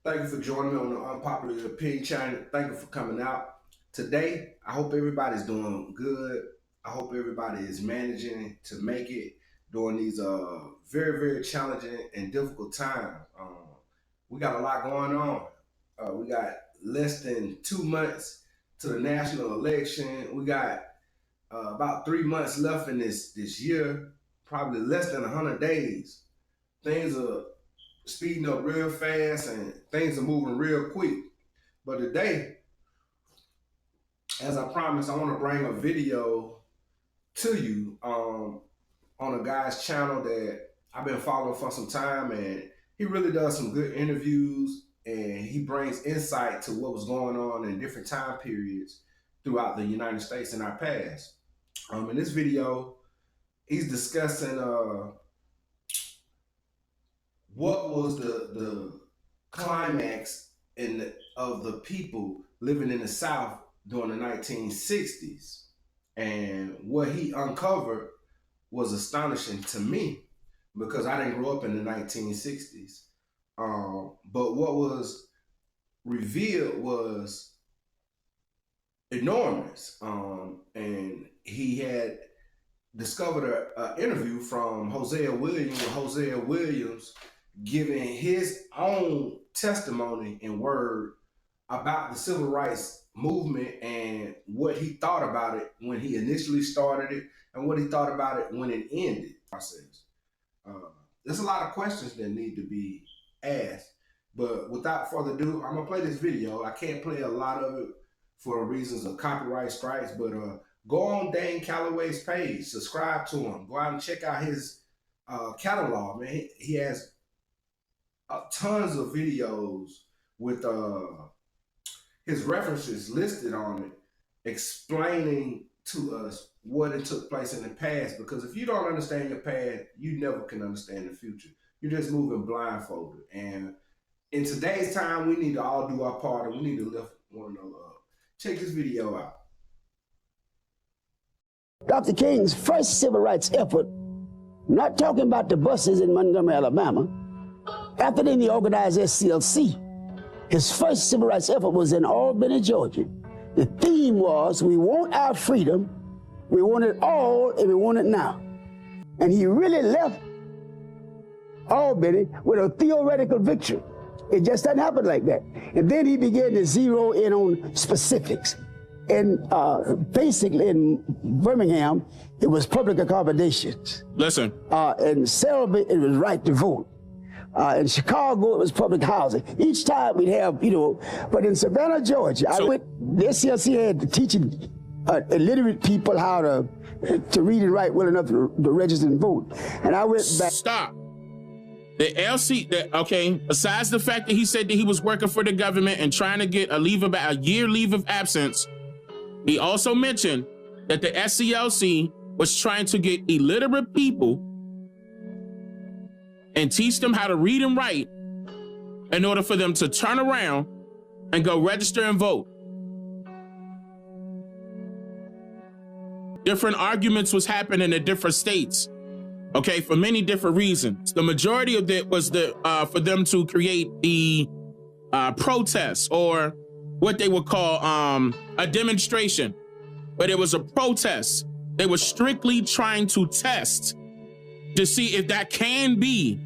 Thank you for joining me on the Unpopular Opinion channel. Thank you for coming out. Today, I hope everybody's doing good. I hope everybody is managing to make it during these very, very challenging and difficult times. We got a lot going on. We got less than 2 months to the national election. We got about 3 months left in this year, probably less than 100 days. Things are speeding up real fast and things are moving real quick. But today, as I promised, I want to bring a video to you on a guy's channel that I've been following for some time, and he really does some good interviews and he brings insight to what was going on in different time periods throughout the United States in our past. In this video, he's discussing what was the climax of the people living in the South during the 1960s. And what he uncovered was astonishing to me because I didn't grow up in the 1960s. But what was revealed was enormous. And he had discovered an interview from Hosea Williams, with Hosea Williams giving his own testimony and word about the civil rights movement and what he thought about it when he initially started it and what he thought about it when it ended. There's a lot of questions that need to be asked, but without further ado, I'm gonna play this video. I can't play a lot of it for reasons of copyright strikes, but go on Dane Calloway's page, subscribe to him, go out and check out his catalog, man. He has tons of videos with his references listed on it, explaining to us what it took place in the past. Because if you don't understand your past, you never can understand the future. You're just moving blindfolded. And in today's time, we need to all do our part and we need to lift one another up. Check this video out. Dr. King's first civil rights effort, not talking about the buses in Montgomery, Alabama, after then he organized SCLC. His first civil rights effort was in Albany, Georgia. The theme was, we want our freedom, we want it all, and we want it now. And he really left Albany with a theoretical victory. It just doesn't happen like that. And then he began to zero in on specifics. And basically in Birmingham, it was public accommodations. Listen. In Selby, it was right to vote. In Chicago, it was public housing. Each time we'd have, but in Savannah, Georgia, the SCLC had teaching illiterate people how to read and write well enough to register and vote. And I went back. Stop. The LC, okay, besides the fact that he said that he was working for the government and trying to get a year leave of absence, he also mentioned that the SCLC was trying to get illiterate people and teach them how to read and write in order for them to turn around and go register and vote. Different arguments was happening in different states, okay, for many different reasons. The majority of it was for them to create the protests, or what they would call a demonstration, but it was a protest. They were strictly trying to test to see if that can be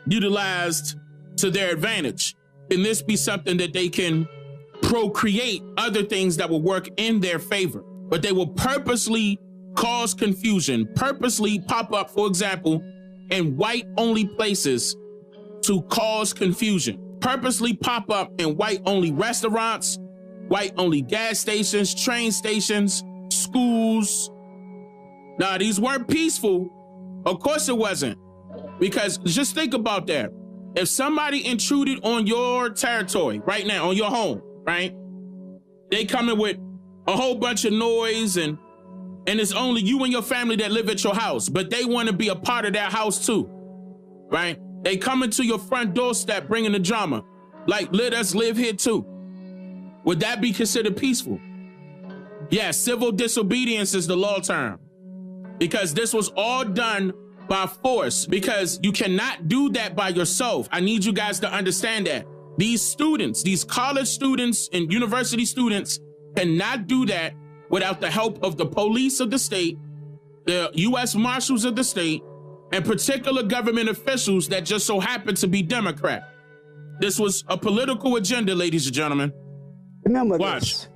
utilized to their advantage. Can this be something that they can procreate other things that will work in their favor? But they will purposely cause confusion, purposely pop up, for example, in white-only places to cause confusion, purposely pop up in white-only restaurants, white-only gas stations, train stations, schools. Now, these weren't peaceful. Of course it wasn't. Because just think about that. If somebody intruded on your territory right now, on your home, right? They come in with a whole bunch of noise and it's only you and your family that live at your house, but they want to be a part of that house too, right? They come into your front doorstep bringing the drama. Like, let us live here too. Would that be considered peaceful? Yes, civil disobedience is the law term, because this was all done by force, because you cannot do that by yourself. I need you guys to understand that. These students, these college students and university students cannot do that without the help of the police of the state, the U.S. Marshals of the state, and particular government officials that just so happen to be Democrat. This was a political agenda, ladies and gentlemen. Remember Watch. this.